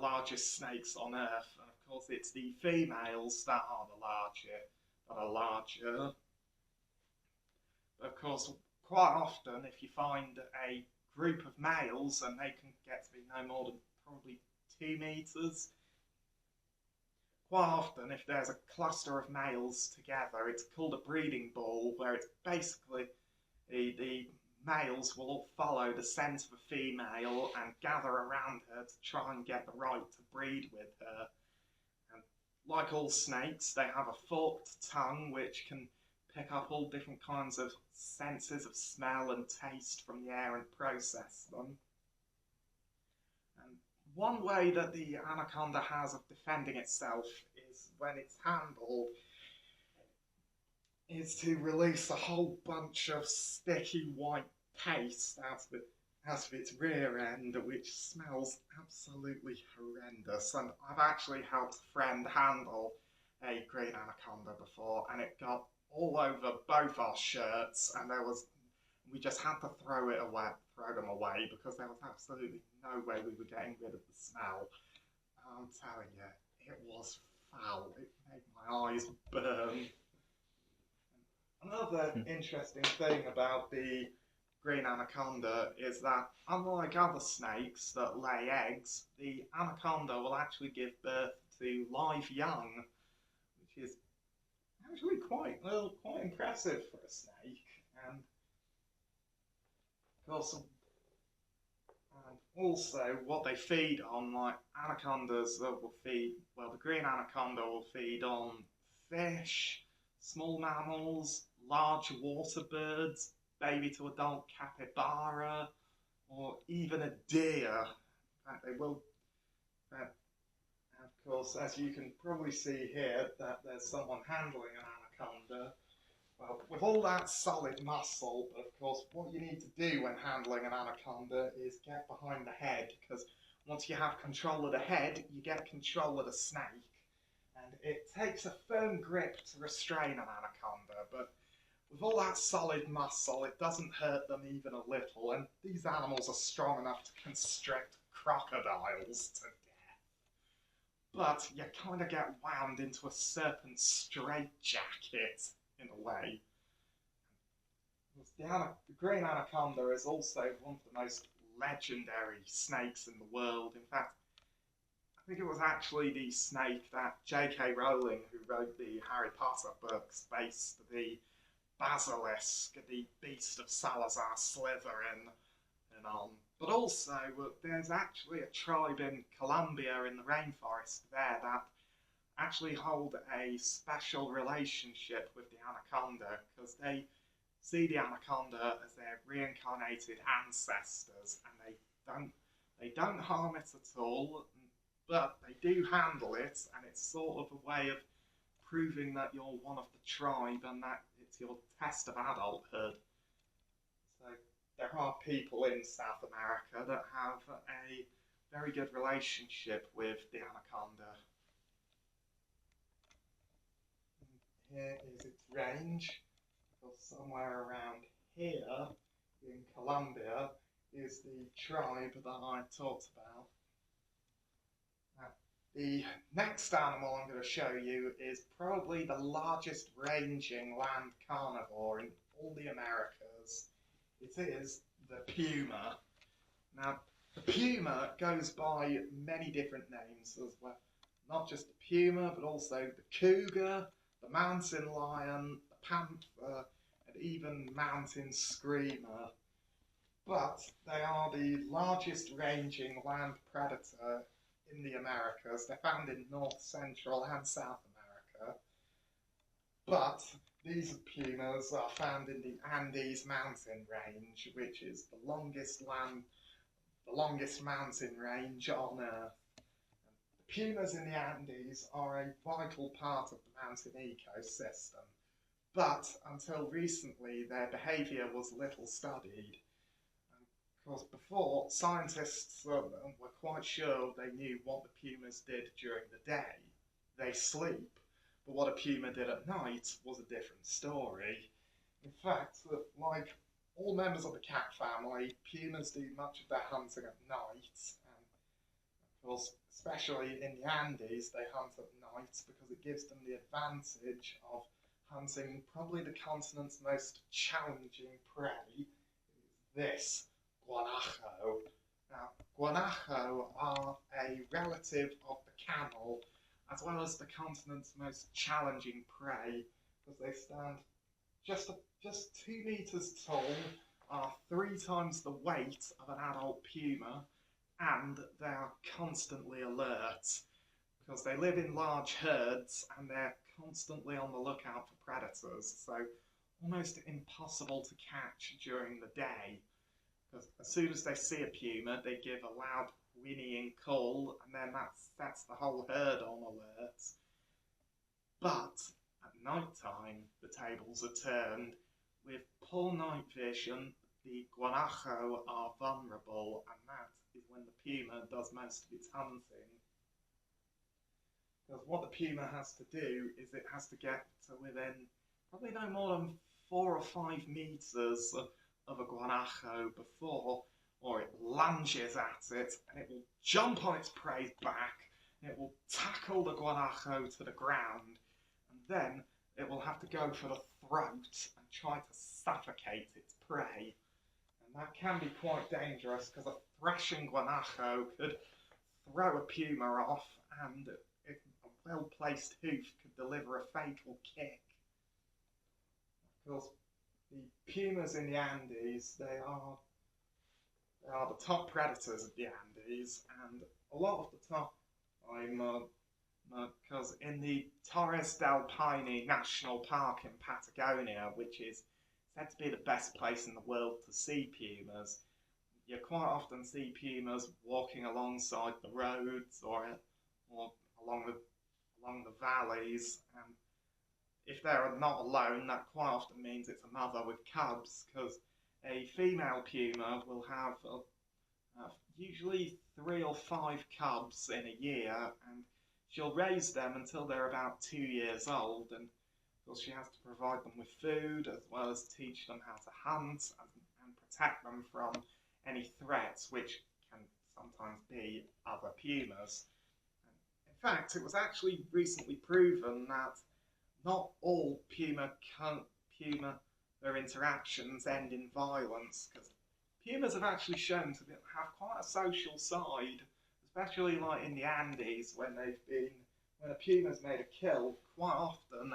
largest snakes on Earth. And of course, it's the females that are larger. But of course, quite often, if you find a group of males and they can get to be no more than probably 2 meters, quite often, if there's a cluster of males together, it's called a breeding ball, where it's basically the males will all follow the scent of a female and gather around her to try and get the right to breed with her. And like all snakes, they have a forked tongue which can pick up all different kinds of senses of smell and taste from the air and process them. And one way that the anaconda has of defending itself is when it's handled is to release a whole bunch of sticky white paste out of its rear end, which smells absolutely horrendous. And I've actually helped a friend handle a green anaconda before, and it got all over both our shirts, and we just had to throw them away because there was absolutely no way we were getting rid of the smell. I'm telling you, it was foul. It made my eyes burn. Another interesting thing about the green anaconda is that, unlike other snakes that lay eggs, the anaconda will actually give birth to live young, which is actually quite impressive for a snake. And of course, also what they feed on, like anacondas that will feed, well, the green anaconda will feed on fish, small mammals, large water birds, baby to adult capybara, or even a deer. In fact, they will. Of course, as you can probably see here, that there's someone handling an anaconda. Well, with all that solid muscle, but of course, what you need to do when handling an anaconda is get behind the head, because once you have control of the head, you get control of the snake. And it takes a firm grip to restrain an anaconda, but with all that solid muscle, it doesn't hurt them even a little, and these animals are strong enough to constrict crocodiles to death. But you kind of get wound into a serpent straitjacket, in a way. The green anaconda is also one of the most legendary snakes in the world. In fact, I think it was actually the snake that J.K. Rowling, who wrote the Harry Potter books, based the basilisk, the beast of Salazar Slytherin, and on. But also, there's actually a tribe in Colombia in the rainforest there that actually hold a special relationship with the anaconda, because they see the anaconda as their reincarnated ancestors, and they don't harm it at all, but they do handle it, and it's sort of a way of proving that you're one of the tribe and that it's your test of adulthood. So there are people in South America that have a very good relationship with the anaconda. And here is its range. Because somewhere around here in Colombia is the tribe that I talked about. The next animal I'm going to show you is probably the largest ranging land carnivore in all the Americas. It is the puma. Now, the puma goes by many different names as well. Not just the puma, but also the cougar, the mountain lion, the panther, and even mountain screamer. But they are the largest ranging land predator in the Americas. They're found in North, Central and South America. But these pumas are found in the Andes mountain range, which is the longest mountain range on Earth. The pumas in the Andes are a vital part of the mountain ecosystem, but until recently their behaviour was little studied. Of course, before, scientists were quite sure they knew what the pumas did during the day. They sleep, but what a puma did at night was a different story. In fact, like all members of the cat family, pumas do much of their hunting at night. And of course, especially in the Andes, they hunt at night because it gives them the advantage of hunting probably the continent's most challenging prey, this guanajo. Now, guanajo are a relative of the camel, as well as the continent's most challenging prey, because they stand just 2 meters tall, are 3 times the weight of an adult puma, and they are constantly alert because they live in large herds and they're constantly on the lookout for predators, so almost impossible to catch during the day. Because as soon as they see a puma, they give a loud whinnying call, and then that sets the whole herd on alert. But at night time, the tables are turned. With poor night vision, the guanajo are vulnerable, and that is when the puma does most of its hunting. Because what the puma has to do is it has to get to within probably no more than 4 or 5 meters of a guanajo before, or it lunges at it and it will jump on its prey's back, and it will tackle the guanajo to the ground, and then it will have to go for the throat and try to suffocate its prey. And that can be quite dangerous because a thrashing guanajo could throw a puma off, and a well-placed hoof could deliver a fatal kick. Of course, the pumas in the Andes, they are the top predators of the Andes, and a lot of the time, because in the Torres del Paine National Park in Patagonia, which is said to be the best place in the world to see pumas, you quite often see pumas walking alongside the roads or along the valleys, and if they're not alone, that quite often means it's a mother with cubs, because a female puma will have usually 3 or 5 cubs in a year, and she'll raise them until they're about 2 years old, and of course she has to provide them with food as well as teach them how to hunt and protect them from any threats, which can sometimes be other pumas. In fact, it was actually recently proven that not all puma their interactions end in violence, because pumas have actually shown to have quite a social side, especially like in the Andes when a puma's made a kill. Quite often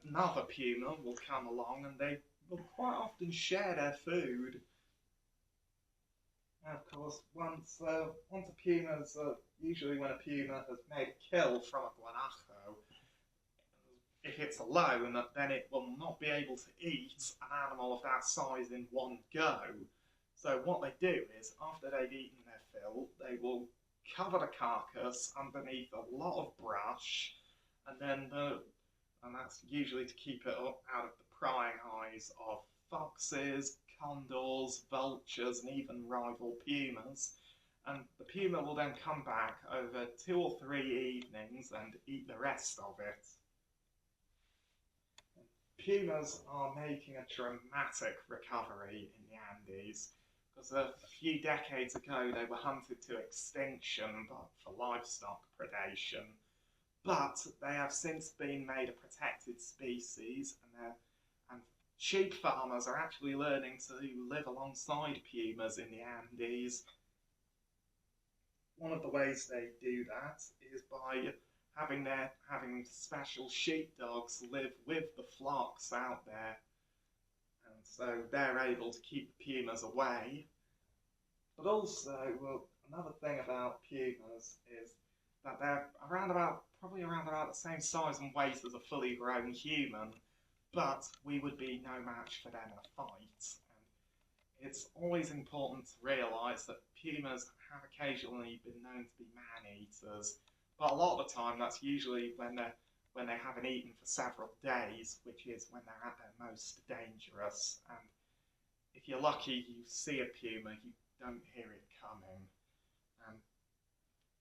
another puma will come along and they will quite often share their food. And of course, once a puma's usually when a puma has made a kill from a guanajo, if it's alone, then it will not be able to eat an animal of that size in one go. So what they do is, after they've eaten their fill, they will cover the carcass underneath a lot of brush, and that's usually to keep it out of the prying eyes of foxes, condors, vultures, and even rival pumas. And the puma will then come back over 2 or 3 evenings and eat the rest of it. Pumas are making a dramatic recovery in the Andes, because a few decades ago they were hunted to extinction for livestock predation, but they have since been made a protected species, and sheep farmers are actually learning to live alongside pumas in the Andes. One of the ways they do that is by having special sheepdogs live with the flocks out there, and so they're able to keep the pumas away. But also, another thing about pumas is that they're probably around about the same size and weight as a fully grown human, but we would be no match for them in a fight. And it's always important to realise that pumas have occasionally been known to be man-eaters, but a lot of the time that's usually when they haven't eaten for several days, which is when they're at their most dangerous. And if you're lucky, you see a puma, you don't hear it coming. And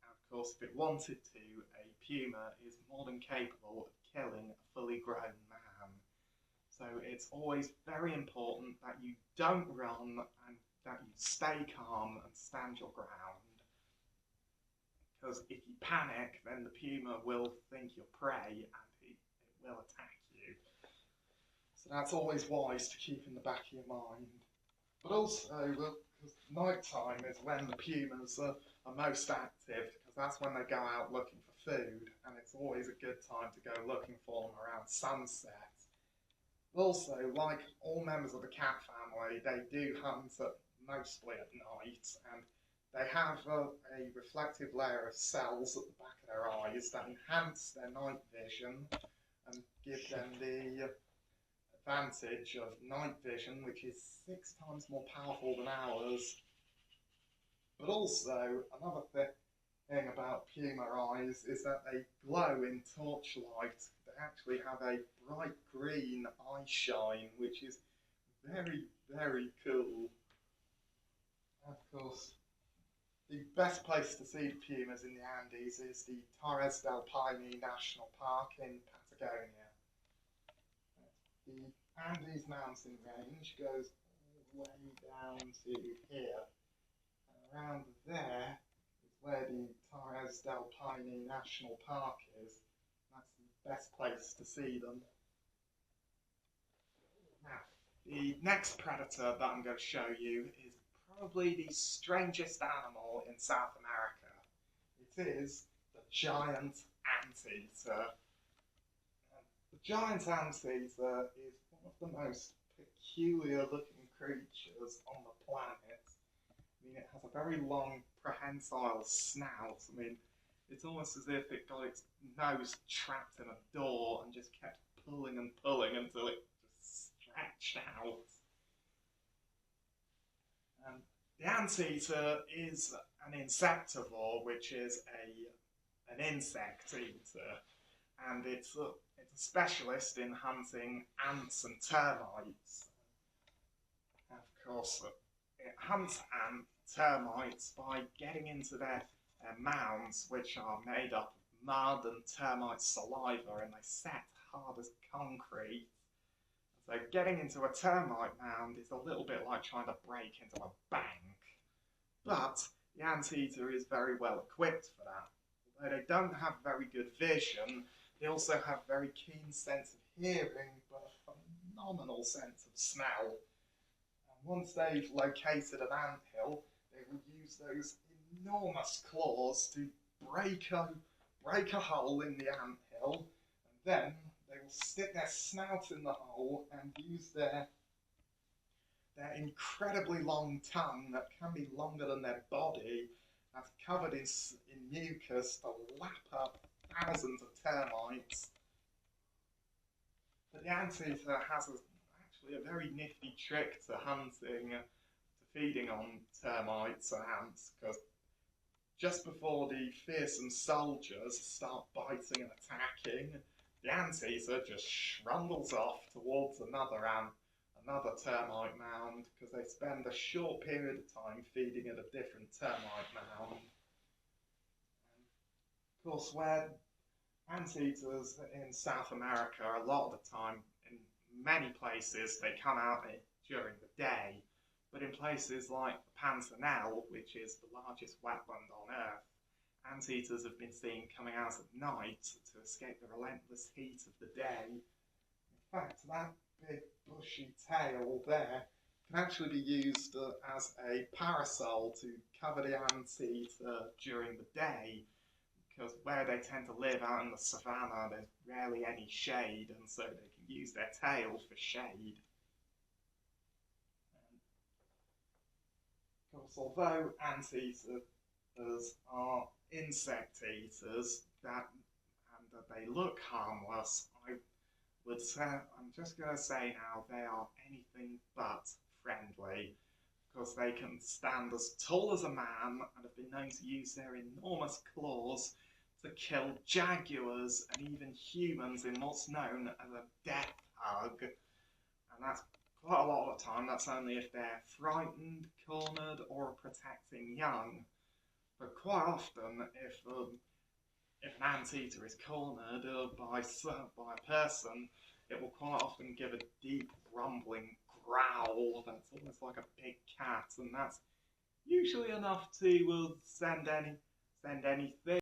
of course, if it wanted to, a puma is more than capable of killing a fully grown man. So it's always very important that you don't run and that you stay calm and stand your ground. because if you panic, then the puma will think you're prey and it will attack you. So that's always wise to keep in the back of your mind. But also, because night time is when the pumas are most active, because that's when they go out looking for food, and it's always a good time to go looking for them around sunset. Also, like all members of the cat family, they do hunt mostly at night, and they have a reflective layer of cells at the back of their eyes that enhance their night vision and give them the advantage of night vision, which is 6 times more powerful than ours. But also, another thing about puma eyes is that they glow in torchlight. They actually have a bright green eye shine, which is very, very cool. Of course, the best place to see the pumas in the Andes is the Torres del Paine National Park in Patagonia. The Andes mountain range goes all the way down to here. And around there is where the Torres del Paine National Park is. That's the best place to see them. Now, the next predator that I'm going to show you is probably the strangest animal in South America. It is the giant anteater. The giant anteater is one of the most peculiar looking creatures on the planet. I mean, it has a very long prehensile snout. I mean, it's almost as if it got its nose trapped in a door and just kept pulling and pulling until it just stretched out. The anteater is an insectivore, which is an insect eater, and it's a specialist in hunting ants and termites. And of course, it hunts termites by getting into their mounds, which are made up of mud and termite saliva, and they set hard as concrete. So getting into a termite mound is a little bit like trying to break into a bank. But the anteater is very well equipped for that. Although they don't have very good vision, they also have a very keen sense of hearing, but a phenomenal sense of smell. And once they've located an anthill, they will use those enormous claws to break a hole in the anthill, and then they will stick their snout in the hole and use their incredibly long tongue that can be longer than their body, that's covered in mucus, to lap up thousands of termites. But the anteater has actually a very nifty trick to hunting, to feeding on termites and ants, because just before the fearsome soldiers start biting and attacking, the anteater just shrundles off towards another termite mound, because they spend a short period of time feeding at a different termite mound. And of course, where anteaters in South America, a lot of the time, in many places, they come out during the day, but in places like the Pantanal, which is the largest wetland on Earth, anteaters have been seen coming out at night to escape the relentless heat of the day. In fact, that big bushy tail there can actually be used as a parasol to cover the anteater during the day, because where they tend to live out in the savannah, there's rarely any shade, and so they can use their tail for shade. Of course, although anteaters are insect eaters and that they look harmless, I'm just going to say now they are anything but friendly, because they can stand as tall as a man and have been known to use their enormous claws to kill jaguars and even humans in what's known as a death hug. And that's quite a lot of the time, that's only if they're frightened, cornered, or protecting young. But quite often, if an anteater is cornered by a person, it will quite often give a deep rumbling growl that's almost like a big cat, and that's usually enough to send send anything.